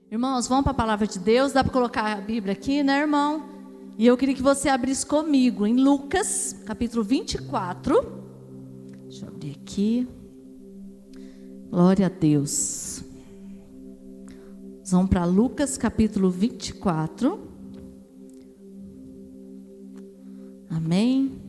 Irmãos, vamos para a palavra de Deus. Dá para colocar a Bíblia aqui, né, irmão? E eu queria que você abrisse comigo em Lucas, capítulo 24. Deixa eu abrir aqui. Glória a Deus. Vamos para Lucas, capítulo 24. Amém.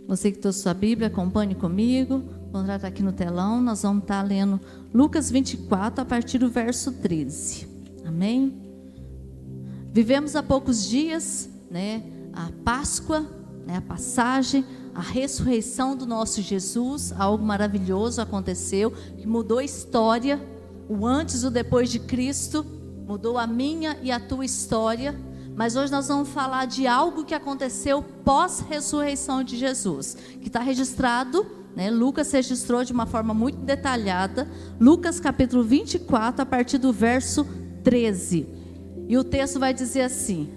Você que trouxe sua Bíblia, acompanhe comigo. Vou entrar aqui no telão. Nós vamos estar lendo Lucas 24 a partir do verso 13. Amém? Vivemos há poucos dias, né, a Páscoa, né, a passagem, a ressurreição do nosso Jesus. Algo maravilhoso aconteceu, que mudou a história, o antes e o depois de Cristo, mudou a minha e a tua história. Mas hoje nós vamos falar de algo que aconteceu pós-ressurreição de Jesus, que está registrado, né? Lucas registrou de uma forma muito detalhada, Lucas capítulo 24, a partir do verso 13. E o texto vai dizer assim: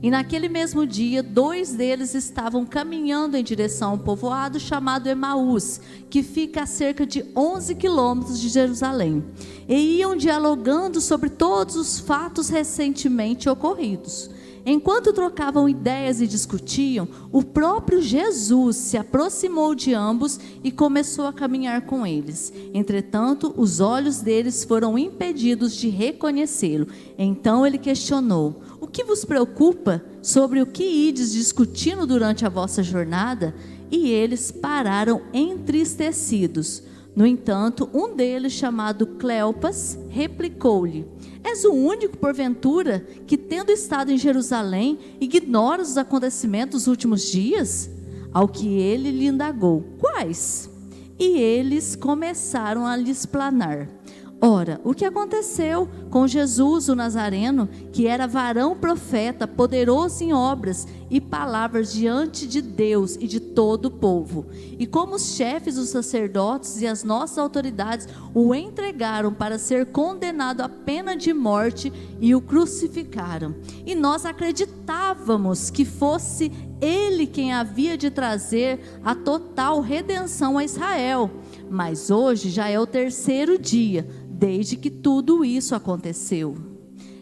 e naquele mesmo dia, 2 deles estavam caminhando em direção a um povoado chamado Emaús, que fica a cerca de 11 quilômetros de Jerusalém, e iam dialogando sobre todos os fatos recentemente ocorridos. Enquanto trocavam ideias e discutiam, o próprio Jesus se aproximou de ambos e começou a caminhar com eles. Entretanto, os olhos deles foram impedidos de reconhecê-lo. Então ele questionou: o que vos preocupa? Sobre o que ides discutindo durante a vossa jornada? E eles pararam entristecidos. No entanto, um deles, chamado Cleopas, replicou-lhe: és o único, porventura, que, tendo estado em Jerusalém, ignora os acontecimentos dos últimos dias? Ao que ele lhe indagou: quais? E eles começaram a lhe explanar. Ora, o que aconteceu com Jesus o Nazareno, que era varão profeta, poderoso em obras e palavras diante de Deus e de todo o povo, e como os chefes dos sacerdotes e as nossas autoridades o entregaram para ser condenado à pena de morte e o crucificaram. E nós acreditávamos que fosse ele quem havia de trazer a total redenção a Israel. Mas hoje já é o 3º dia desde que tudo isso aconteceu.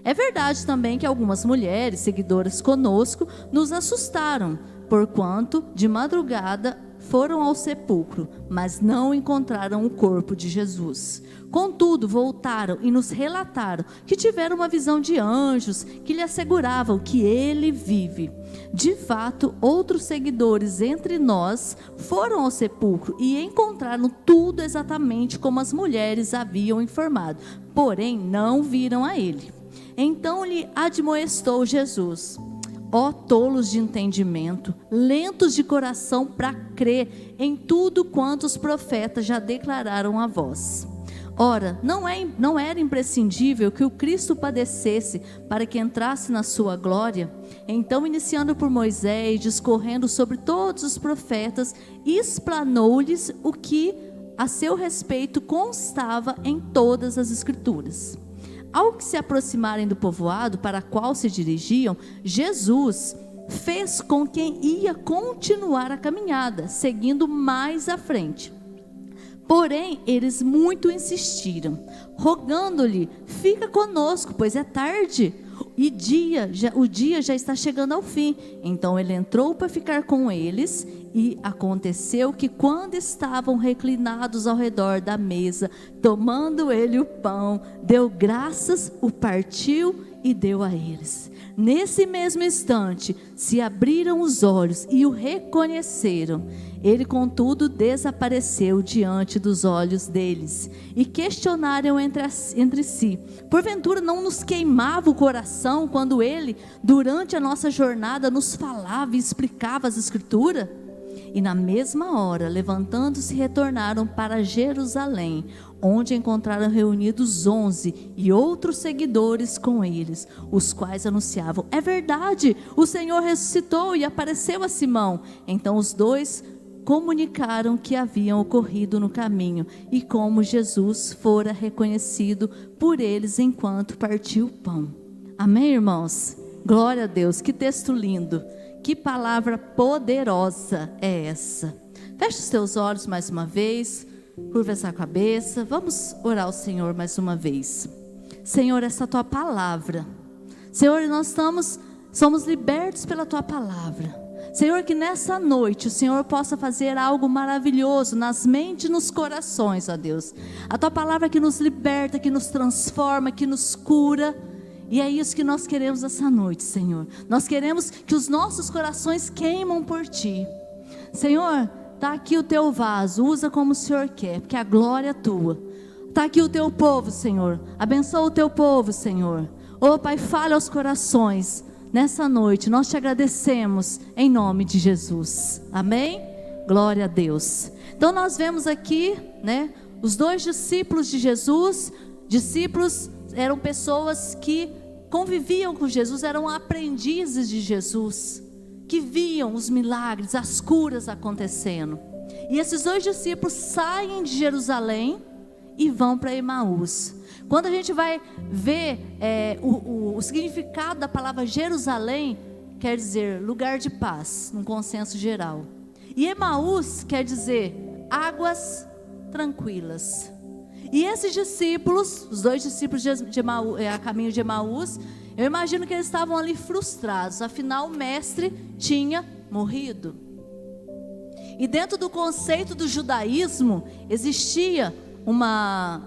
É verdade também que algumas mulheres seguidoras conosco nos assustaram, porquanto de madrugada foram ao sepulcro, mas não encontraram o corpo de Jesus. Contudo, voltaram e nos relataram que tiveram uma visão de anjos que lhe asseguravam que ele vive. De fato, outros seguidores entre nós foram ao sepulcro e encontraram tudo exatamente como as mulheres haviam informado, porém não viram a ele. Então lhe admoestou Jesus: ó tolos de entendimento, lentos de coração para crer em tudo quanto os profetas já declararam a vós. Ora, não era imprescindível que o Cristo padecesse para que entrasse na sua glória? Então, iniciando por Moisés, discorrendo sobre todos os profetas, explanou-lhes o que a seu respeito constava em todas as Escrituras. Ao que se aproximarem do povoado para o qual se dirigiam, Jesus fez com quem ia continuar a caminhada, seguindo mais à frente. Porém, eles muito insistiram, rogando-lhe: fica conosco, pois é tarde, e o dia já está chegando ao fim. Então ele entrou para ficar com eles, e aconteceu que, quando estavam reclinados ao redor da mesa, tomando ele o pão, deu graças, o partiu e deu a eles. Nesse mesmo instante se abriram os olhos e o reconheceram. Ele, contudo, desapareceu diante dos olhos deles, e questionaram entre si: porventura não nos queimava o coração quando ele, durante a nossa jornada, nos falava e explicava as Escrituras? E na mesma hora, levantando-se, retornaram para Jerusalém, onde encontraram reunidos 11 e outros seguidores com eles, os quais anunciavam: é verdade, o Senhor ressuscitou e apareceu a Simão. Então os 2 comunicaram o que haviam ocorrido no caminho e como Jesus fora reconhecido por eles enquanto partiu o pão. Amém, irmãos? Glória a Deus, que texto lindo. Que palavra poderosa é essa? Feche os teus olhos mais uma vez, curva essa cabeça, vamos orar ao Senhor mais uma vez. Senhor, essa tua palavra, Senhor, nós somos libertos pela tua palavra. Senhor, que nessa noite o Senhor possa fazer algo maravilhoso nas mentes e nos corações, ó Deus. A tua palavra que nos liberta, que nos transforma, que nos cura. E é isso que nós queremos essa noite, Senhor. Nós queremos que os nossos corações queimam por ti. Senhor, está aqui o teu vaso, usa como o Senhor quer, porque a glória é tua. Está aqui o teu povo, Senhor. Abençoa o teu povo, Senhor. Ô Pai, fale aos corações. Nessa noite, nós te agradecemos em nome de Jesus. Amém? Glória a Deus. Então nós vemos aqui, né, os dois discípulos de Jesus. Discípulos eram pessoas que conviviam com Jesus, eram aprendizes de Jesus, que viam os milagres, as curas acontecendo. E esses dois discípulos saem de Jerusalém e vão para Emaús. Quando a gente vai ver o significado da palavra Jerusalém, quer dizer lugar de paz, num consenso geral. E Emaús quer dizer águas tranquilas. E esses discípulos, os dois discípulos a caminho de Emaús, eu imagino que eles estavam ali frustrados, afinal o mestre tinha morrido. E dentro do conceito do judaísmo, existia uma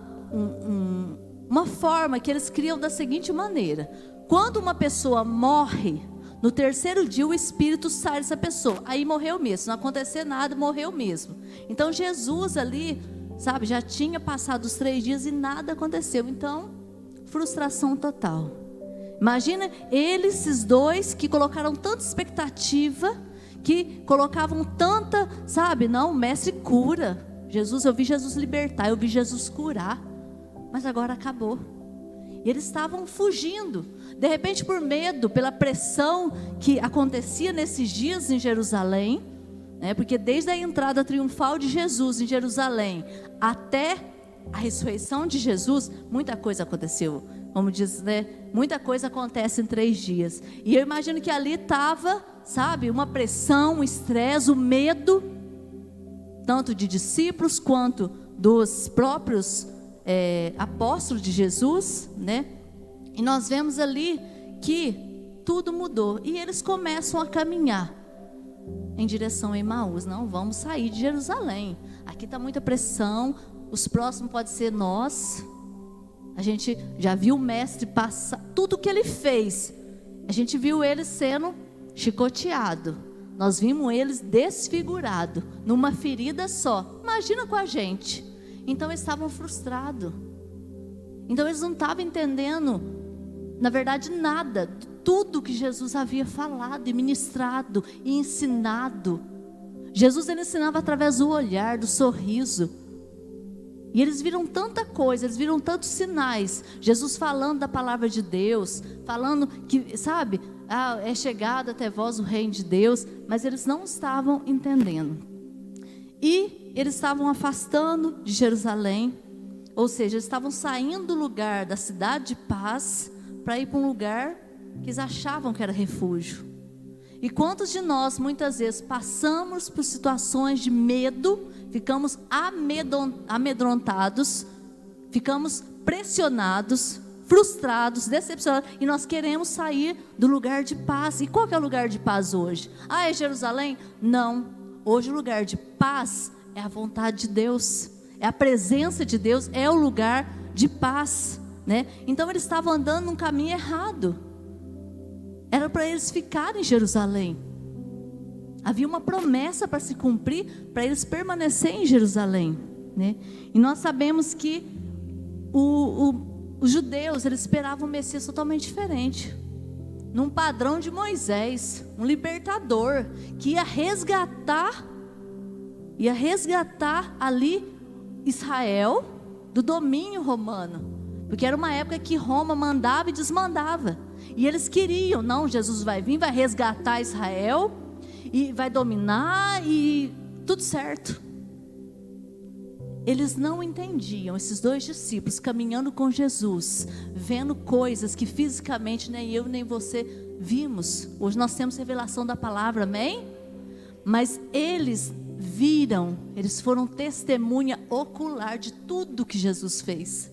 forma que eles criam da seguinte maneira: quando uma pessoa morre, no terceiro dia o espírito sai dessa pessoa, aí morreu mesmo, se não acontecer nada, morreu mesmo. Então Jesus ali, sabe, já tinha passado os 3 dias e nada aconteceu. Então, frustração total. Imagina esses dois que colocaram tanta expectativa, que colocavam tanta, sabe, não, o mestre cura. Jesus, eu vi Jesus libertar, eu vi Jesus curar, mas agora acabou. E eles estavam fugindo, de repente por medo, pela pressão que acontecia nesses dias em Jerusalém, né? Porque desde a entrada triunfal de Jesus em Jerusalém até a ressurreição de Jesus, muita coisa aconteceu. Como diz, né? Muita coisa acontece em 3 dias. E eu imagino que ali estava, sabe, uma pressão, um estresse, o medo, tanto de discípulos quanto dos próprios apóstolos de Jesus, né? E nós vemos ali que tudo mudou. E eles começam a caminhar em direção a Emaús. Não, vamos sair de Jerusalém. Aqui está muita pressão. Os próximos pode ser nós. A gente já viu o mestre passar tudo o que ele fez. A gente viu ele sendo chicoteado. Nós vimos eles desfigurados, numa ferida só. Imagina com a gente. Então eles estavam frustrados. Então eles não estavam entendendo, na verdade, nada. Tudo que Jesus havia falado e ministrado e ensinado. Jesus ele ensinava através do olhar, do sorriso. E eles viram tanta coisa, eles viram tantos sinais. Jesus falando da palavra de Deus, falando que, sabe, é chegado até vós o reino de Deus, mas eles não estavam entendendo. E eles estavam afastando de Jerusalém, ou seja, eles estavam saindo do lugar da cidade de paz para ir para um lugar que eles achavam que era refúgio. E quantos de nós muitas vezes passamos por situações de medo, ficamos amedrontados, ficamos pressionados, frustrados, decepcionados, e nós queremos sair do lugar de paz. E qual que é o lugar de paz hoje? É Jerusalém? Não, hoje o lugar de paz é a vontade de Deus, é a presença de Deus, é o lugar de paz, né? Então eles estavam andando num caminho errado. Era para eles ficarem em Jerusalém. Havia uma promessa para se cumprir, para eles permanecerem em Jerusalém, né? E nós sabemos que os judeus, eles esperavam um Messias totalmente diferente, num padrão de Moisés, um libertador, que ia resgatar ali Israel do domínio romano, porque era uma época que Roma mandava e desmandava, e eles queriam, não, Jesus vai vir, vai resgatar Israel, e vai dominar, e tudo certo. Eles não entendiam, esses dois discípulos caminhando com Jesus, vendo coisas que fisicamente nem eu nem você vimos, hoje nós temos revelação da palavra, amém? Mas eles viram, eles foram testemunha ocular de tudo que Jesus fez.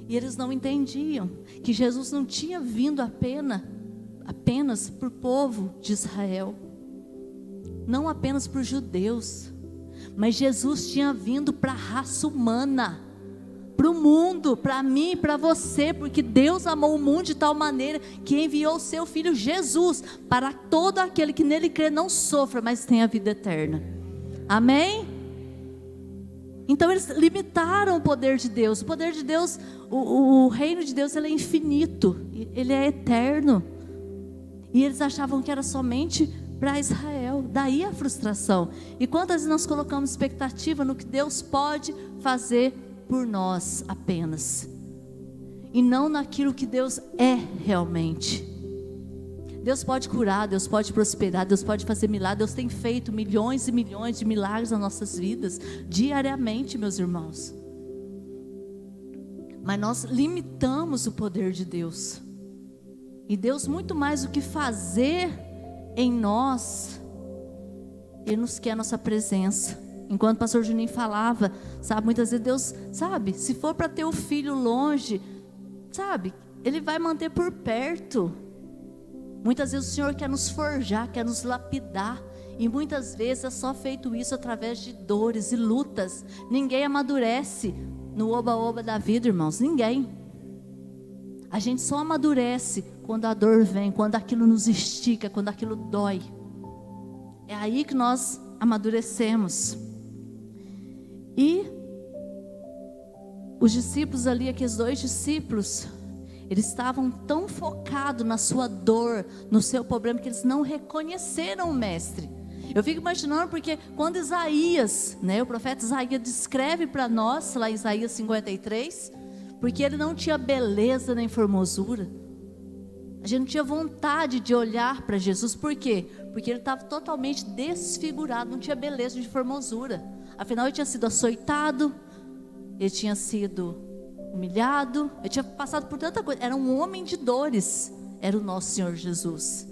E eles não entendiam que Jesus não tinha vindo apenas para o povo de Israel, não apenas para os judeus, mas Jesus tinha vindo para a raça humana, para o mundo, para mim, para você, porque Deus amou o mundo de tal maneira que enviou o seu Filho Jesus, para todo aquele que nele crê não sofra, mas tenha a vida eterna. Amém? Então eles limitaram o poder de Deus. O poder de Deus, o reino de Deus, ele é infinito, ele é eterno. E eles achavam que era somente para Israel, daí a frustração. E quantas vezes nós colocamos expectativa no que Deus pode fazer por nós apenas, e não naquilo que Deus é realmente. Deus pode curar, Deus pode prosperar, Deus pode fazer milagres. Deus tem feito milhões e milhões de milagres nas nossas vidas, diariamente, meus irmãos. Mas nós limitamos o poder de Deus. E Deus, muito mais do que fazer em nós, Ele nos quer a nossa presença. Enquanto o pastor Juninho falava, sabe, muitas vezes Deus, sabe, se for para ter o filho longe, sabe, Ele vai manter por perto. Muitas vezes o Senhor quer nos forjar, quer nos lapidar, e muitas vezes é só feito isso através de dores e lutas. Ninguém amadurece no oba-oba da vida, irmãos, ninguém. A gente só amadurece quando a dor vem, quando aquilo nos estica, quando aquilo dói. É aí que nós amadurecemos. E os discípulos ali, aqueles 2 discípulos, eles estavam tão focados na sua dor, no seu problema, que eles não reconheceram o mestre. Eu fico imaginando, porque quando Isaías, o profeta Isaías descreve para nós, lá em Isaías 53, porque ele não tinha beleza nem formosura. A gente não tinha vontade de olhar para Jesus. Por quê? Porque ele estava totalmente desfigurado, não tinha beleza de formosura. Afinal, ele tinha sido açoitado, ele tinha sido humilhado, ele tinha passado por tanta coisa. Era um homem de dores, era o nosso Senhor Jesus.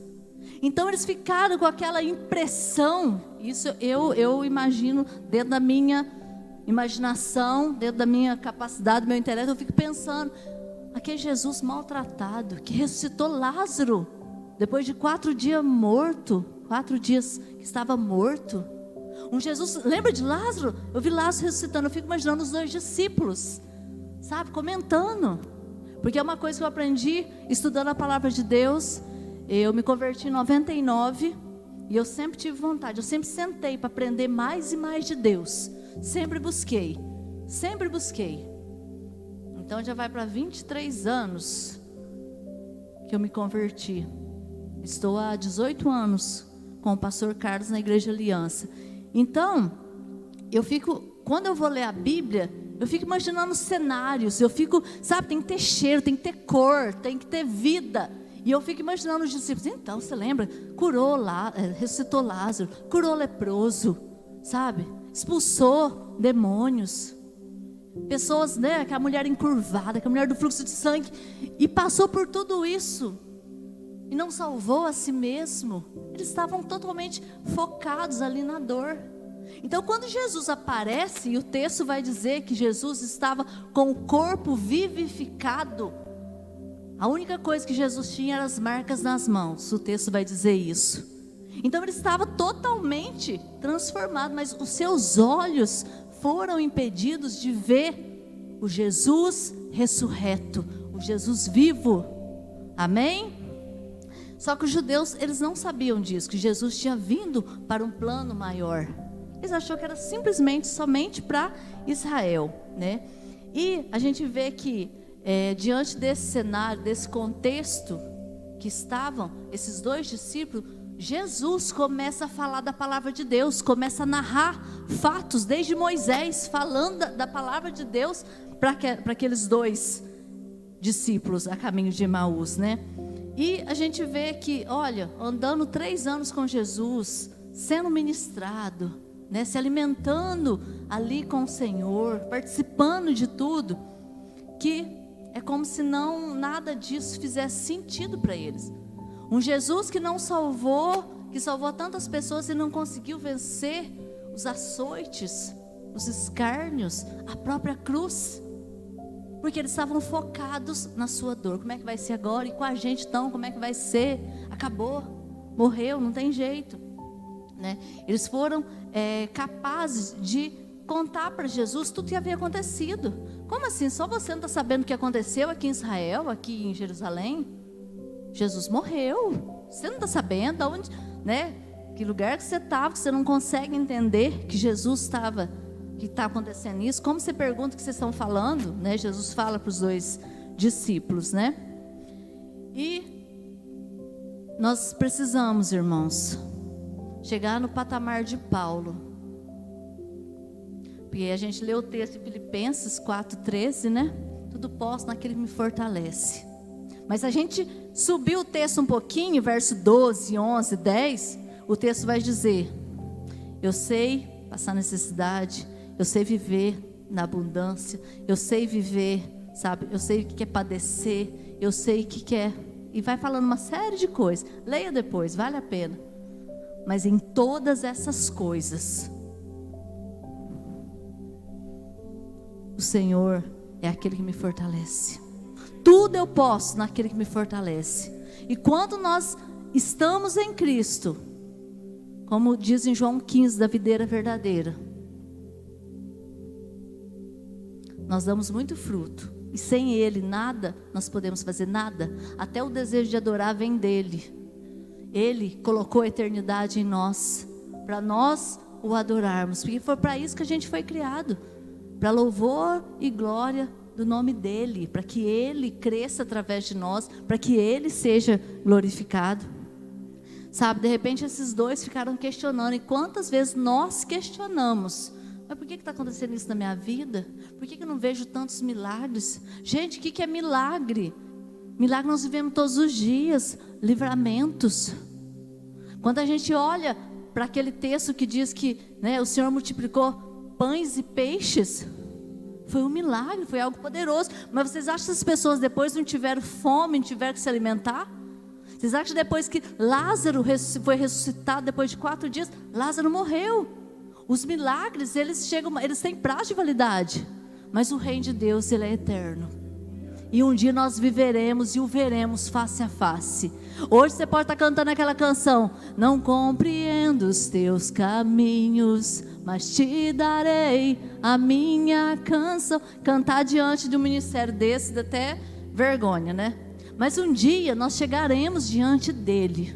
Então eles ficaram com aquela impressão. Isso eu imagino, dentro da minha imaginação, dentro da minha capacidade, do meu intelecto, eu fico pensando, aquele Jesus maltratado, que ressuscitou Lázaro, depois de 4 dias morto, 4 dias que estava morto. Um Jesus, lembra de Lázaro? Eu vi Lázaro ressuscitando, eu fico imaginando os 2 discípulos, sabe, comentando. Porque é uma coisa que eu aprendi estudando a palavra de Deus. Eu me converti em 99 e eu sempre tive vontade, eu sempre sentei para aprender mais e mais de Deus. Sempre busquei. Então já vai para 23 anos que eu me converti. Estou há 18 anos com o pastor Carlos na Igreja Aliança. Então, quando eu vou ler a Bíblia, eu fico imaginando cenários, sabe, tem que ter cheiro, tem que ter cor, tem que ter vida. E eu fico imaginando os discípulos. Então, você lembra? Ressuscitou Lázaro, curou leproso, sabe? Expulsou demônios. Pessoas, aquela mulher encurvada, aquela mulher do fluxo de sangue, e passou por tudo isso e não salvou a si mesmo. Eles estavam totalmente focados ali na dor. Então, quando Jesus aparece, e o texto vai dizer que Jesus estava com o corpo vivificado, a única coisa que Jesus tinha eram as marcas nas mãos. O texto vai dizer isso. Então ele estava totalmente transformado, mas os seus olhos foram impedidos de ver o Jesus ressurreto, o Jesus vivo. Amém? Só que os judeus, eles não sabiam disso, que Jesus tinha vindo para um plano maior. Eles acharam que era simplesmente, somente para Israel, E a gente vê que diante desse cenário, desse contexto que estavam esses 2 discípulos, Jesus começa a falar da palavra de Deus, começa a narrar fatos, desde Moisés, falando da palavra de Deus para aqueles 2 discípulos a caminho de Emaús, E a gente vê que, olha, andando 3 anos com Jesus, sendo ministrado, se alimentando ali com o Senhor, participando de tudo, que é como se nada disso fizesse sentido para eles. Um Jesus que não salvou, que salvou tantas pessoas e não conseguiu vencer os açoites, os escárnios, a própria cruz, porque eles estavam focados na sua dor. Como é que vai ser agora? E com a gente então, como é que vai ser? Acabou, morreu, não tem jeito, né? Eles foram capazes de contar para Jesus tudo que havia acontecido. Como assim? Só você não está sabendo o que aconteceu aqui em Israel, aqui em Jerusalém? Jesus morreu. Você não está sabendo aonde, né? Que lugar que você estava, que você não consegue entender que Jesus estava, que está acontecendo isso? Como você pergunta o que vocês estão falando, né? Jesus fala para os 2 discípulos, né? E nós precisamos, irmãos, chegar no patamar de Paulo. Porque a gente lê o texto de Filipenses 4,13, né? Tudo posso naquele que me fortalece. Mas a gente subir o texto um pouquinho, verso 12, 11, 10, o texto vai dizer: eu sei passar necessidade, eu sei viver na abundância, eu sei viver, sabe? Eu sei o que é padecer, eu sei o que é... E vai falando uma série de coisas. Leia depois, vale a pena. Mas em todas essas coisas, o Senhor é aquele que me fortalece. Tudo eu posso naquele que me fortalece. E quando nós estamos em Cristo, como diz em João 15, da videira verdadeira, nós damos muito fruto. E sem Ele nada, nós podemos fazer nada. Até o desejo de adorar vem dEle. Ele colocou a eternidade em nós, para nós o adorarmos. Porque foi para isso que a gente foi criado, para louvor e glória do nome dEle, para que Ele cresça através de nós, para que Ele seja glorificado. Sabe, de repente esses 2 ficaram questionando, e quantas vezes nós questionamos: mas por que está acontecendo isso na minha vida? Por que eu não vejo tantos milagres? Gente, o que é milagre? Milagre nós vivemos todos os dias, livramentos. Quando a gente olha para aquele texto que diz que, né, o Senhor multiplicou pães e peixes, foi um milagre, foi algo poderoso. Mas vocês acham que as pessoas depois não tiveram fome, não tiveram que se alimentar? Vocês acham que depois que Lázaro foi ressuscitado, depois de 4 dias, Lázaro morreu? Os milagres, eles têm prazo de validade. Mas o reino de Deus, ele é eterno. E um dia nós viveremos e o veremos face a face. Hoje você pode estar cantando aquela canção: não compreendo os teus caminhos, mas te darei a minha canção. Cantar diante de um ministério desse dá até vergonha, né? Mas um dia nós chegaremos diante dele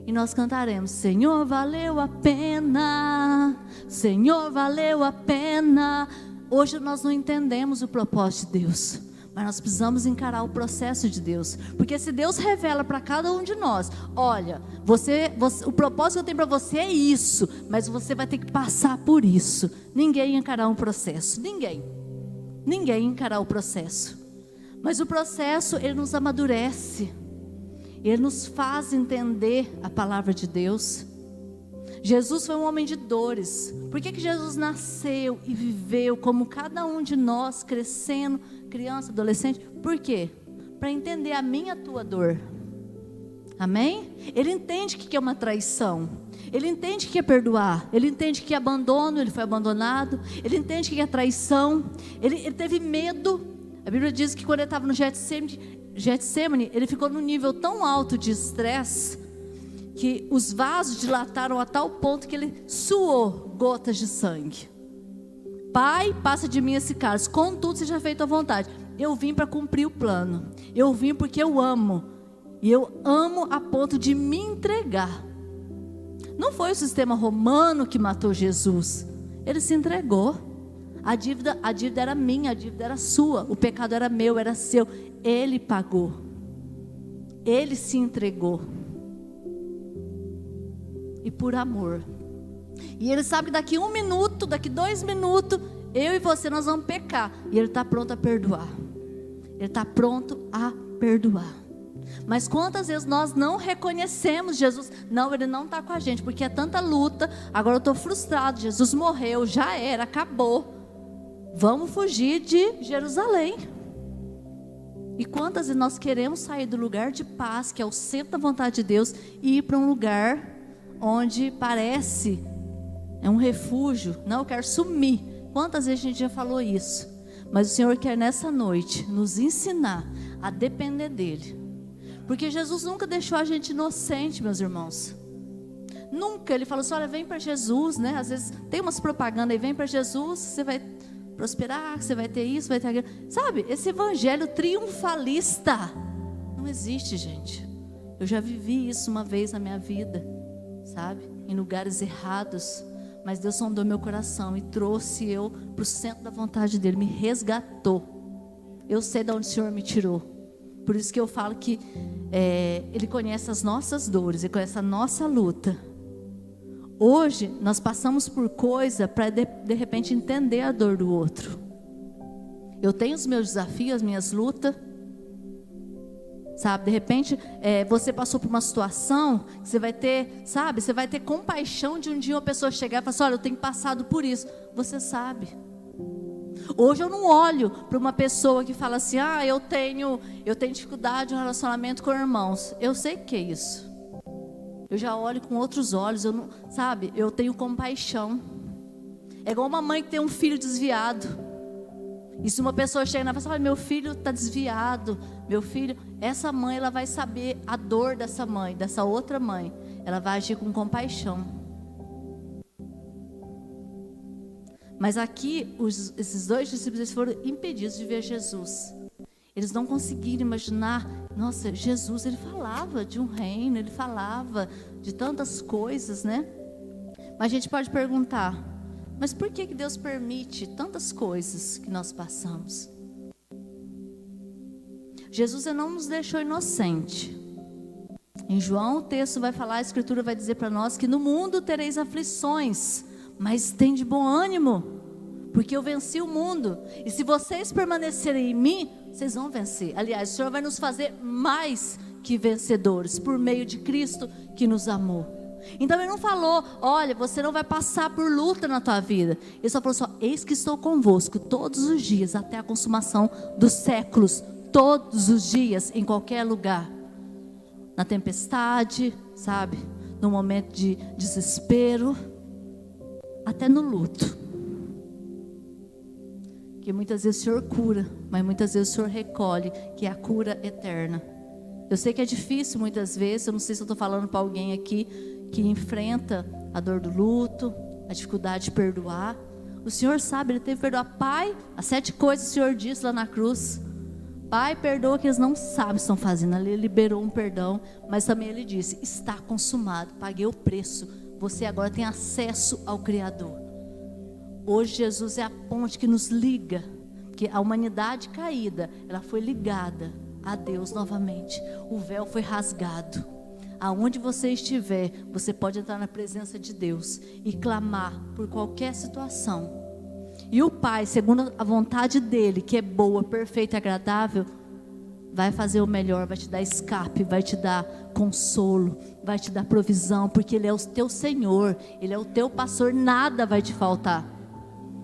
e nós cantaremos: Senhor, valeu a pena, Senhor, valeu a pena. Hoje nós não entendemos o propósito de Deus, mas nós precisamos encarar o processo de Deus. Porque se Deus revela para cada um de nós: olha, o propósito que eu tenho para você é isso, mas você vai ter que passar por isso. Ninguém encarar um processo, ninguém encarar o processo. Mas o processo, ele nos amadurece, ele nos faz entender a palavra de Deus. Jesus foi um homem de dores. Por que Jesus nasceu e viveu como cada um de nós, crescendo, criança, adolescente? Por quê? Para entender a minha, a tua dor. Amém? Ele entende que é uma traição. Ele entende que é perdoar. Ele entende que é abandono, ele foi abandonado. Ele entende que é traição. Ele teve medo. A Bíblia diz que quando ele estava no Getsemane, ele ficou num nível tão alto de estresse que os vasos dilataram a tal ponto que ele suou gotas de sangue. Pai, passa de mim esse cálice, contudo seja feito à vontade. Eu vim para cumprir o plano. Eu vim porque eu amo. E eu amo a ponto de me entregar. Não foi o sistema romano que matou Jesus. Ele se entregou. A dívida era minha, a dívida era sua. O pecado era meu, era seu. Ele pagou. Ele se entregou. E por amor. E ele sabe que daqui 1 minuto, daqui 2 minutos, eu e você nós vamos pecar. E ele está pronto a perdoar. Ele está pronto a perdoar. Mas quantas vezes nós não reconhecemos Jesus? Não, ele não está com a gente, porque é tanta luta. Agora eu estou frustrado, Jesus morreu, já era, acabou. Vamos fugir de Jerusalém. E quantas vezes nós queremos sair do lugar de paz, que é o centro da vontade de Deus, e ir para um lugar onde parece é um refúgio. Não, eu quero sumir. Quantas vezes a gente já falou isso? Mas o Senhor quer nessa noite nos ensinar a depender dEle. Porque Jesus nunca deixou a gente inocente, meus irmãos. Nunca. Ele falou assim, olha, vem para Jesus, né? Às vezes tem umas propagandas aí, vem para Jesus, você vai prosperar, você vai ter isso, vai ter aquilo. Sabe, esse evangelho triunfalista não existe, gente. Eu já vivi isso uma vez na minha vida, sabe? Em lugares errados. Mas Deus sondou meu coração e trouxe eu para o centro da vontade dEle, me resgatou. Eu sei de onde o Senhor me tirou. Por isso que eu falo que Ele conhece as nossas dores, Ele conhece a nossa luta. Hoje nós passamos por coisa para de repente entender a dor do outro. Eu tenho os meus desafios, as minhas lutas. Sabe, de repente você passou por uma situação que você vai ter, sabe, você vai ter compaixão de um dia uma pessoa chegar e falar assim, olha, eu tenho passado por isso. Você sabe. Hoje eu não olho para uma pessoa que fala assim, eu tenho dificuldade no relacionamento com irmãos. Eu sei o que é isso. Eu já olho com outros olhos, eu tenho compaixão. É igual uma mãe que tem um filho desviado. E se uma pessoa chega e fala assim, meu filho está desviado, meu filho, essa mãe ela vai saber a dor dessa mãe, dessa outra mãe. Ela vai agir com compaixão. Mas aqui, esses dois discípulos eles foram impedidos de ver Jesus. Eles não conseguiram imaginar, nossa, Jesus, ele falava de um reino, ele falava de tantas coisas, né? Mas a gente pode perguntar, mas por que Deus permite tantas coisas que nós passamos? Jesus não nos deixou inocente. Em João o texto vai falar, a escritura vai dizer para nós que no mundo tereis aflições, mas tem de bom ânimo, porque eu venci o mundo. E se vocês permanecerem em mim, vocês vão vencer. Aliás, o Senhor vai nos fazer mais que vencedores, por meio de Cristo que nos amou. Então Ele não falou, olha, você não vai passar por luta na tua vida. Ele só falou assim, eis que estou convosco todos os dias, até a consumação dos séculos. Todos os dias, em qualquer lugar. Na tempestade, sabe? No momento de desespero, até no luto. Que muitas vezes o Senhor cura, mas muitas vezes o Senhor recolhe, que é a cura eterna. Eu sei que é difícil muitas vezes, eu não sei se eu estou falando para alguém aqui que enfrenta a dor do luto, a dificuldade de perdoar. O Senhor sabe, Ele teve que perdoar. Pai, as 7 coisas o Senhor disse lá na cruz. Pai, perdoa que eles não sabem o que estão fazendo. Ele liberou um perdão, mas também Ele disse, está consumado, paguei o preço. Você agora tem acesso ao Criador. Hoje Jesus é a ponte que nos liga, que a humanidade caída, ela foi ligada a Deus novamente. O véu foi rasgado. Aonde você estiver, você pode entrar na presença de Deus e clamar por qualquer situação. E o Pai, segundo a vontade dEle, que é boa, perfeita e agradável, vai fazer o melhor, vai te dar escape, vai te dar consolo, vai te dar provisão, porque Ele é o teu Senhor, Ele é o teu pastor, nada vai te faltar.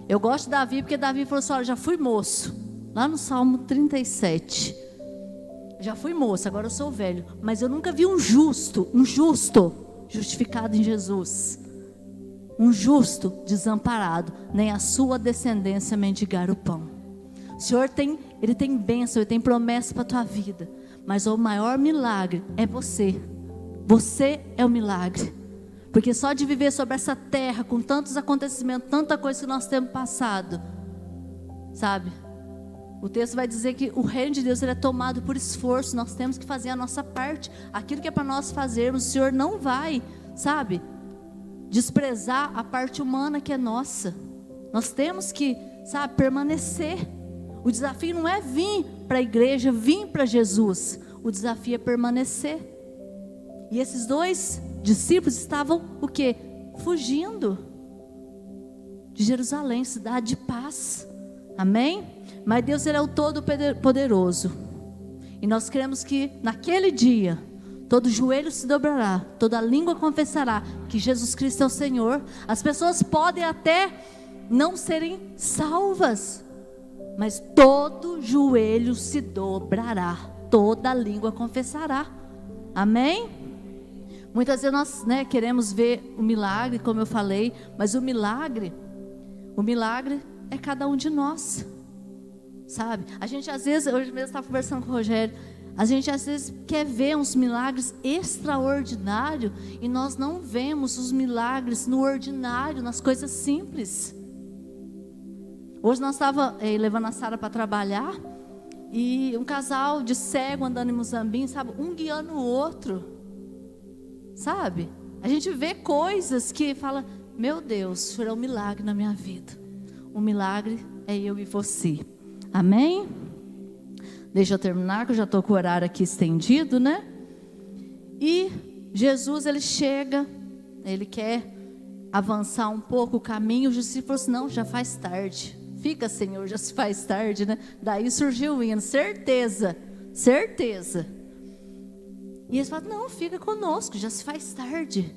Eu gosto de Davi, porque Davi falou assim, olha, já fui moço, lá no Salmo 37, já fui moço, agora eu sou velho, mas eu nunca vi um justo justificado em Jesus, um justo desamparado, nem a sua descendência mendigar o pão. O Senhor Ele tem bênção, Ele tem promessa para a tua vida, mas o maior milagre é você. Você é o milagre, porque só de viver sobre essa terra, com tantos acontecimentos, tanta coisa que nós temos passado, sabe? O texto vai dizer que o reino de Deus ele é tomado por esforço, nós temos que fazer a nossa parte, aquilo que é para nós fazermos. O Senhor não vai, sabe, desprezar a parte humana que é nossa. Nós temos que, sabe, permanecer. O desafio não é vir para a igreja, vir para Jesus. O desafio é permanecer. E esses 2 discípulos estavam o quê? Fugindo de Jerusalém, cidade de paz. Amém? Mas Deus ele é o Todo-Poderoso. E nós queremos que naquele dia todo joelho se dobrará, toda língua confessará que Jesus Cristo é o Senhor. As pessoas podem até não serem salvas, mas todo joelho se dobrará, toda língua confessará. Amém? Muitas vezes nós, queremos ver o milagre, como eu falei, mas o milagre é cada um de nós, sabe? A gente às vezes, hoje mesmo estava conversando com o Rogério, a gente às vezes quer ver uns milagres extraordinários e nós não vemos os milagres no ordinário, nas coisas simples. Hoje nós estávamos levando a Sara para trabalhar e um casal de cego andando em Muzambinho, sabe? Um guiando o outro, sabe? A gente vê coisas que fala, meu Deus, isso é um milagre na minha vida. O milagre é eu e você. Amém? Deixa eu terminar, que eu já estou com o horário aqui estendido, né? E Jesus, ele chega, ele quer avançar um pouco o caminho. Os discípulos falaram assim, não, já faz tarde. Fica, Senhor, já se faz tarde, né? Daí surgiu o hino, certeza. E eles falam, não, fica conosco, já se faz tarde.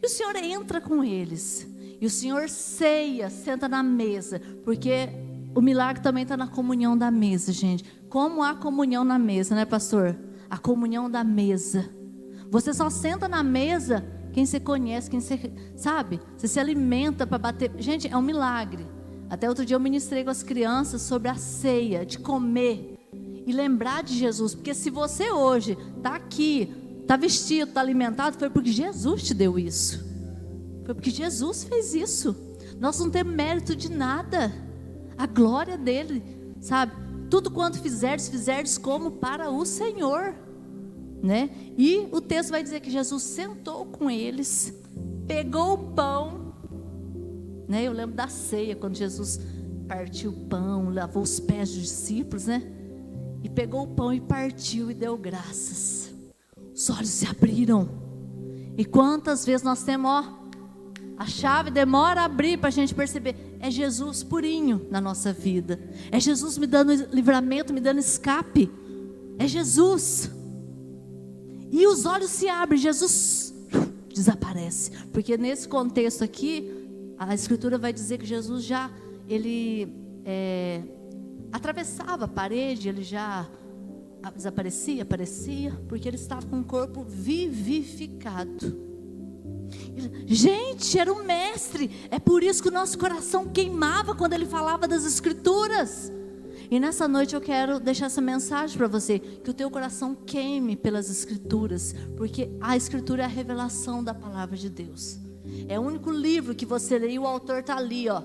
E o Senhor entra com eles. E o Senhor ceia, senta na mesa. Porque o milagre também está na comunhão da mesa, gente. Como há comunhão na mesa, né, pastor? A comunhão da mesa. Você só senta na mesa quem você conhece, quem você sabe. Você se alimenta para bater. Gente, é um milagre. Até outro dia eu ministrei com as crianças sobre a ceia, de comer e lembrar de Jesus. Porque se você hoje está aqui, está vestido, está alimentado, foi porque Jesus te deu isso. Foi porque Jesus fez isso. Nós não temos mérito de nada. A glória dele, sabe? Tudo quanto fizerdes como para o Senhor, né? E o texto vai dizer que Jesus sentou com eles, pegou o pão, né? Eu lembro da ceia, quando Jesus partiu o pão, lavou os pés dos discípulos, né? E pegou o pão e partiu e deu graças. Os olhos se abriram. E quantas vezes nós temos, a chave demora a abrir para a gente perceber. É Jesus purinho na nossa vida. É Jesus me dando livramento, me dando escape. É Jesus. E os olhos se abrem, Jesus desaparece. Porque nesse contexto aqui, a Escritura vai dizer que Jesus já, ele atravessava a parede, ele já desaparecia, aparecia, porque ele estava com o corpo vivificado. Gente, era um mestre. É por isso que o nosso coração queimava quando ele falava das Escrituras. E nessa noite eu quero deixar essa mensagem para você, que o teu coração queime pelas Escrituras, porque a Escritura é a revelação da palavra de Deus. É o único livro que você lê e o autor está ali, ó.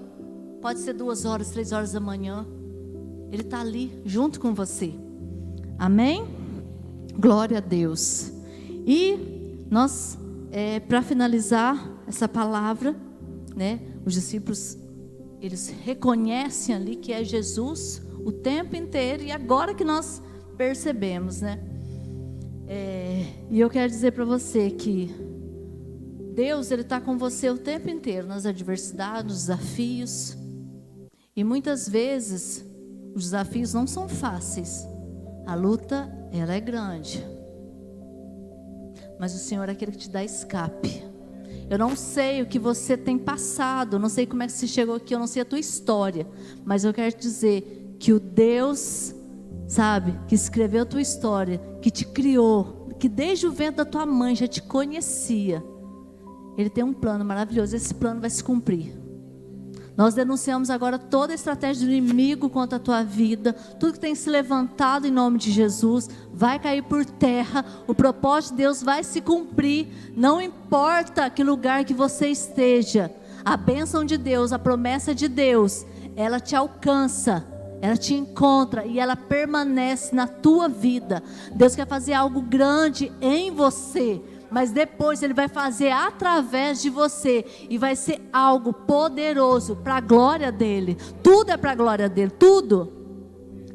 Pode ser 2 horas, 3 horas da manhã. Ele está ali junto com você. Amém? Glória a Deus. E nós, para finalizar essa palavra, né? Os discípulos, eles reconhecem ali que é Jesus o tempo inteiro. E agora que nós percebemos, né? E eu quero dizer para você que Deus, ele está com você o tempo inteiro, nas adversidades, nos desafios. E muitas vezes os desafios não são fáceis. A luta, ela é grande. Mas o Senhor é aquele que te dá escape. Eu não sei o que você tem passado, eu não sei como é que você chegou aqui, eu não sei a tua história. Mas eu quero te dizer que o Deus, sabe, que escreveu a tua história, que te criou, que desde o ventre da tua mãe já te conhecia, Ele tem um plano maravilhoso, esse plano vai se cumprir. Nós denunciamos agora toda a estratégia do inimigo contra a tua vida. Tudo que tem se levantado em nome de Jesus vai cair por terra. O propósito de Deus vai se cumprir. Não importa que lugar que você esteja, a bênção de Deus, a promessa de Deus, ela te alcança, ela te encontra e ela permanece na tua vida. Deus quer fazer algo grande em você, mas depois Ele vai fazer através de você. E vai ser algo poderoso para a glória dEle. Tudo é para a glória dEle, tudo.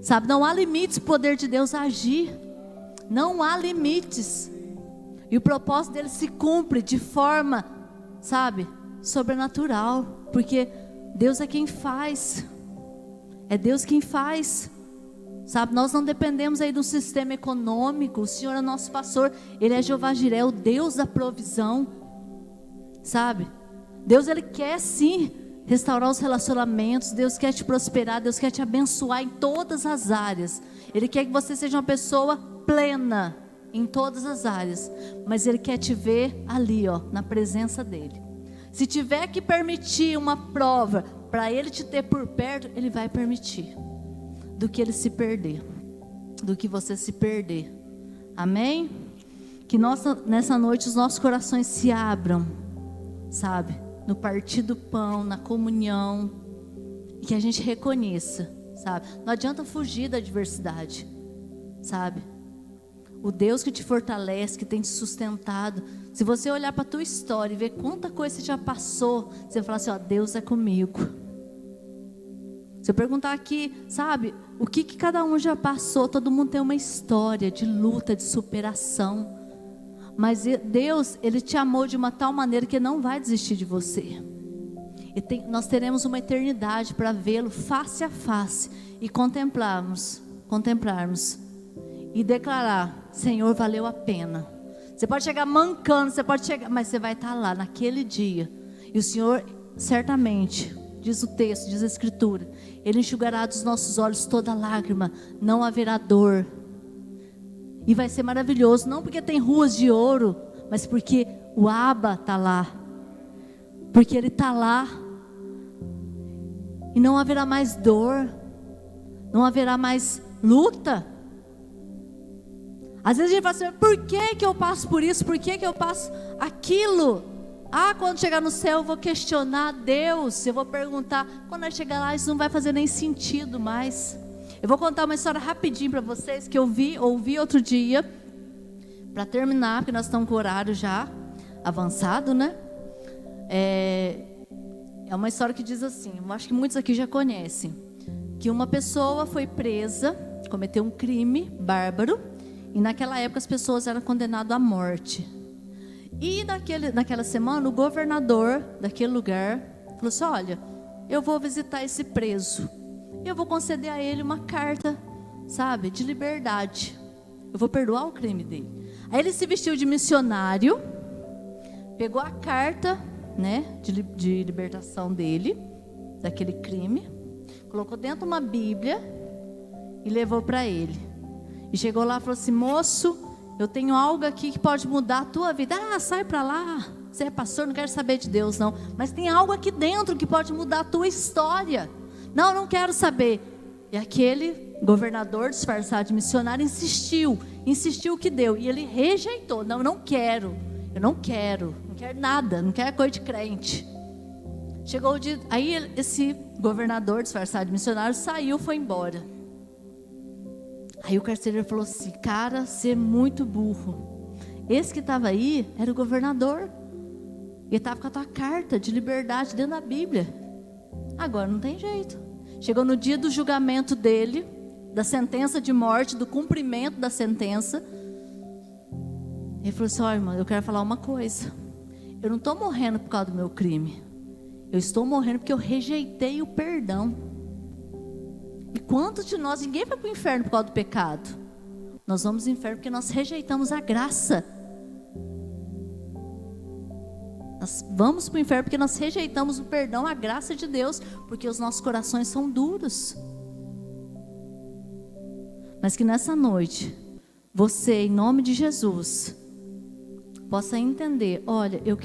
Sabe, não há limites para o poder de Deus agir. Não há limites. E o propósito dEle se cumpre de forma, sabe, sobrenatural. Porque Deus é quem faz. É Deus quem faz. Sabe, nós não dependemos aí do sistema econômico. O Senhor é nosso pastor. Ele é Jeová Jiré, o Deus da provisão. Sabe, Deus, Ele quer sim restaurar os relacionamentos. Deus quer te prosperar, Deus quer te abençoar em todas as áreas. Ele quer que você seja uma pessoa plena em todas as áreas, mas Ele quer te ver ali, ó, na presença dEle. Se tiver que permitir uma prova para Ele te ter por perto, Ele vai permitir, do que Ele se perder, do que você se perder. Amém? Que nessa noite os nossos corações se abram, sabe? No partir do pão, na comunhão, e que a gente reconheça, sabe? Não adianta fugir da adversidade, sabe? O Deus que te fortalece, que tem te sustentado. Se você olhar para a tua história e ver quanta coisa você já passou, você vai falar assim, ó, Deus é comigo. Se eu perguntar aqui, sabe, o que cada um já passou, todo mundo tem uma história de luta, de superação. Mas Deus, Ele te amou de uma tal maneira que não vai desistir de você. Nós teremos uma eternidade para vê-lo face a face e contemplarmos e declarar, Senhor, valeu a pena. Você pode chegar mancando, mas você vai estar lá naquele dia. E o Senhor, certamente, diz o texto, diz a Escritura, Ele enxugará dos nossos olhos toda lágrima, não haverá dor. E vai ser maravilhoso, não porque tem ruas de ouro, mas porque o Abba está lá. Porque Ele está lá. E não haverá mais dor, não haverá mais luta. Às vezes a gente fala assim, por que eu passo por isso? Por que eu passo aquilo? Quando chegar no céu eu vou questionar Deus. Eu vou perguntar, quando eu chegar lá isso não vai fazer nem sentido mais. Eu vou contar uma história rapidinho para vocês, que eu ouvi outro dia, para terminar, porque nós estamos com o horário já avançado, né? É uma história que diz assim, eu acho que muitos aqui já conhecem, que uma pessoa foi presa, cometeu um crime bárbaro, e naquela época as pessoas eram condenadas à morte. E naquela semana o governador daquele lugar falou assim, olha, eu vou visitar esse preso, eu vou conceder a ele uma carta, sabe, de liberdade, eu vou perdoar o crime dele. Aí ele se vestiu de missionário, pegou a carta, né, de libertação dele, daquele crime, colocou dentro de uma Bíblia e levou para ele. E chegou lá e falou assim, moço, eu tenho algo aqui que pode mudar a tua vida. Sai para lá, você é pastor, não quero saber de Deus não. Mas tem algo aqui dentro que pode mudar a tua história. Não quero saber. E aquele governador disfarçado de missionário insistiu que deu. E ele rejeitou, eu não quero nada, não quero coisa de crente. Chegou o dia, aí esse governador disfarçado de missionário saiu, foi embora. Aí o carcereiro falou assim, cara, você é muito burro. Esse que estava aí era o governador. Ele estava com a tua carta de liberdade dentro da Bíblia. Agora não tem jeito. Chegou no dia do julgamento dele, da sentença de morte, do cumprimento da sentença. Ele falou assim, irmão, eu quero falar uma coisa. Eu não estou morrendo por causa do meu crime. Eu estou morrendo porque eu rejeitei o perdão. E quantos de nós, ninguém vai para o inferno por causa do pecado. Nós vamos ao inferno porque nós rejeitamos a graça. Nós vamos para o inferno porque nós rejeitamos o perdão, a graça de Deus, porque os nossos corações são duros. Mas que nessa noite, você, em nome de Jesus, possa entender, olha, eu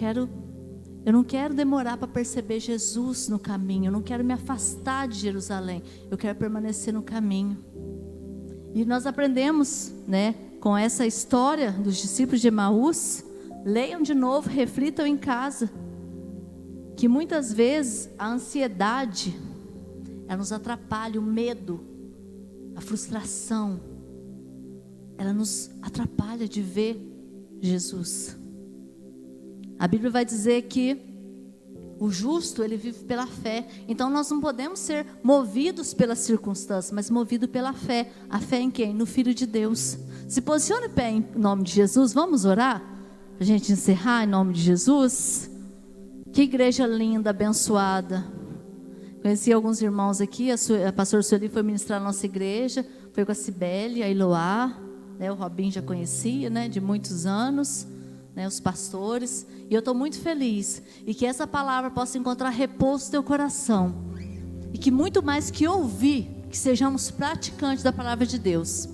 não quero demorar para perceber Jesus no caminho, eu não quero me afastar de Jerusalém, eu quero permanecer no caminho. E nós aprendemos, né, com essa história dos discípulos de Emaús. Leiam de novo, reflitam em casa, que muitas vezes a ansiedade, ela nos atrapalha, o medo, a frustração, ela nos atrapalha de ver Jesus. A Bíblia vai dizer que o justo, ele vive pela fé. Então nós não podemos ser movidos pelas circunstâncias, mas movidos pela fé. A fé em quem? No Filho de Deus. Se posicione em pé em nome de Jesus. Vamos orar? Para a gente encerrar em nome de Jesus. Que igreja linda, abençoada. Conheci alguns irmãos aqui. A pastora Sueli foi ministrar na nossa igreja. Foi com a Cibele, a Iloá, né? O Robin já conhecia, né? De muitos anos. né, os pastores, e eu estou muito feliz, e que essa palavra possa encontrar repouso no teu coração, e que muito mais que ouvir, que sejamos praticantes da palavra de Deus.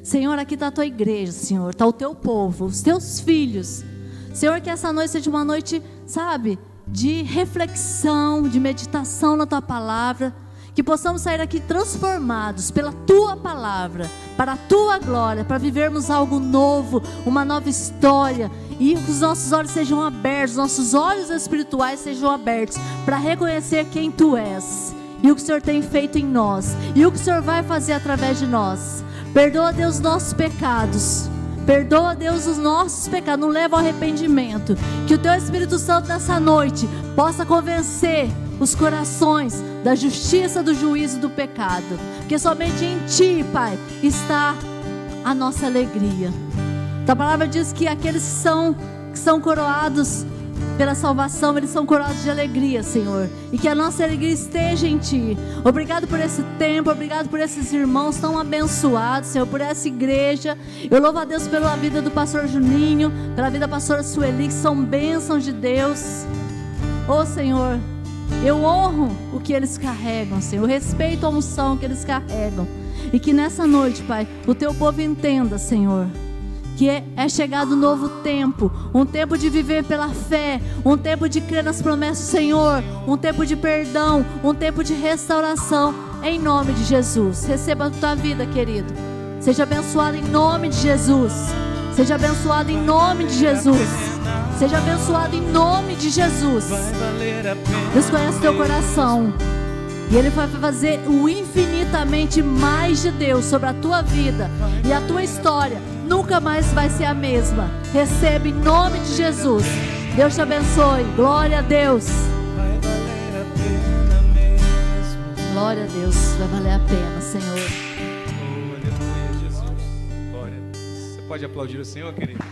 Senhor, aqui está a tua igreja, Senhor, está o teu povo, os teus filhos. Senhor, que essa noite seja uma noite, sabe, de reflexão, de meditação na tua palavra, que possamos sair aqui transformados pela tua palavra, para a tua glória, para vivermos algo novo, uma nova história, e que os nossos olhos sejam abertos, nossos olhos espirituais sejam abertos, para reconhecer quem tu és, e o que o Senhor tem feito em nós, e o que o Senhor vai fazer através de nós. Perdoa, Deus, os nossos pecados. Perdoa, Deus, os nossos pecados. Não leva ao arrependimento. Que o teu Espírito Santo nessa noite possa convencer os corações da justiça, do juízo e do pecado. Porque somente em ti, Pai, está a nossa alegria. A palavra diz que aqueles que são coroados pela salvação, eles são coroados de alegria, Senhor, e que a nossa alegria esteja em ti. Obrigado por esse tempo, obrigado por esses irmãos tão abençoados, Senhor, por essa igreja. Eu louvo a Deus pela vida do pastor Juninho, pela vida da pastora Sueli, que são bênçãos de Deus. Ô Senhor, eu honro o que eles carregam, Senhor, eu respeito a unção que eles carregam, e que nessa noite, Pai, o teu povo entenda, Senhor, que é chegado um novo tempo, um tempo de viver pela fé, um tempo de crer nas promessas do Senhor, um tempo de perdão, um tempo de restauração, em nome de Jesus. Receba a tua vida, querido. Seja abençoado em nome de Jesus. Seja abençoado em nome de Jesus. Seja abençoado em nome de Jesus. Deus conhece teu coração, e Ele vai fazer o infinitamente mais de Deus sobre a tua vida, e a tua história nunca mais vai ser a mesma. Recebe em nome de Jesus. Deus te abençoe. Glória a Deus. Glória a Deus. Vai valer a pena, Senhor. Oh, aleluia, Jesus. Glória a Deus. Você pode aplaudir o Senhor, querido?